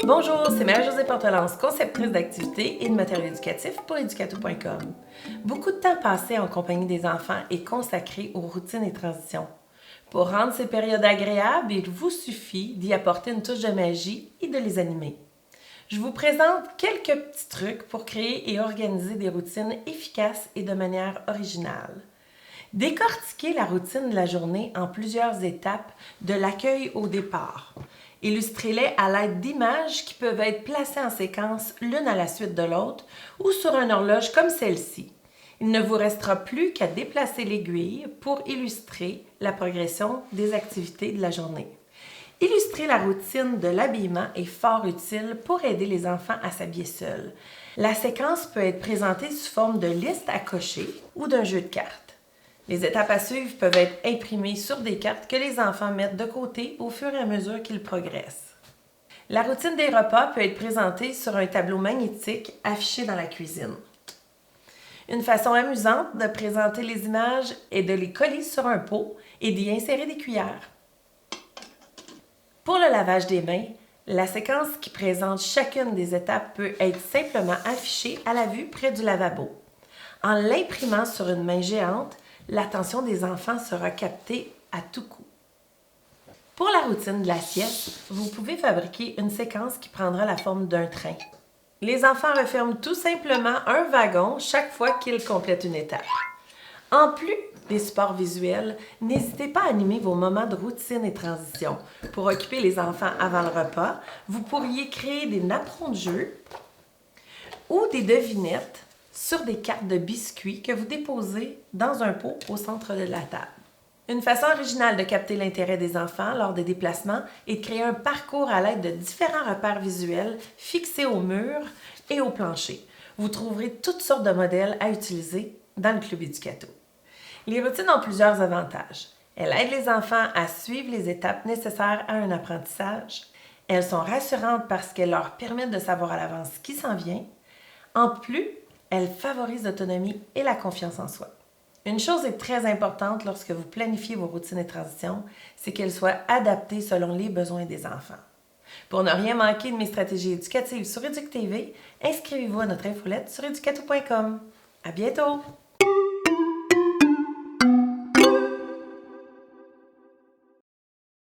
Bonjour, c'est Marie-Josée Portelance, conceptrice d'activités et de matériel éducatif pour Educato.com. Beaucoup de temps passé en compagnie des enfants est consacré aux routines et transitions. Pour rendre ces périodes agréables, il vous suffit d'y apporter une touche de magie et de les animer. Je vous présente quelques petits trucs pour créer et organiser des routines efficaces et de manière originale. Décortiquez la routine de la journée en plusieurs étapes de l'accueil au départ. Illustrez-les à l'aide d'images qui peuvent être placées en séquence l'une à la suite de l'autre ou sur une horloge comme celle-ci. Il ne vous restera plus qu'à déplacer l'aiguille pour illustrer la progression des activités de la journée. Illustrer la routine de l'habillement est fort utile pour aider les enfants à s'habiller seuls. La séquence peut être présentée sous forme de liste à cocher ou d'un jeu de cartes. Les étapes à suivre peuvent être imprimées sur des cartes que les enfants mettent de côté au fur et à mesure qu'ils progressent. La routine des repas peut être présentée sur un tableau magnétique affiché dans la cuisine. Une façon amusante de présenter les images est de les coller sur un pot et d'y insérer des cuillères. Pour le lavage des mains, la séquence qui présente chacune des étapes peut être simplement affichée à la vue près du lavabo. En l'imprimant sur une main géante, l'attention des enfants sera captée à tout coup. Pour la routine de l'assiette, vous pouvez fabriquer une séquence qui prendra la forme d'un train. Les enfants referment tout simplement un wagon chaque fois qu'ils complètent une étape. En plus des supports visuels, n'hésitez pas à animer vos moments de routine et transition. Pour occuper les enfants avant le repas, vous pourriez créer des napperons de jeu ou des devinettes sur des cartes de biscuits que vous déposez dans un pot au centre de la table. Une façon originale de capter l'intérêt des enfants lors des déplacements est de créer un parcours à l'aide de différents repères visuels fixés au mur et au plancher. Vous trouverez toutes sortes de modèles à utiliser dans le Club Educato. Les routines ont plusieurs avantages. Elles aident les enfants à suivre les étapes nécessaires à un apprentissage. Elles sont rassurantes parce qu'elles leur permettent de savoir à l'avance ce qui s'en vient. En plus, elles favorisent l'autonomie et la confiance en soi. Une chose est très importante lorsque vous planifiez vos routines et transitions, c'est qu'elles soient adaptées selon les besoins des enfants. Pour ne rien manquer de mes stratégies éducatives sur EducTV, inscrivez-vous à notre infolette sur Educato.com. À bientôt!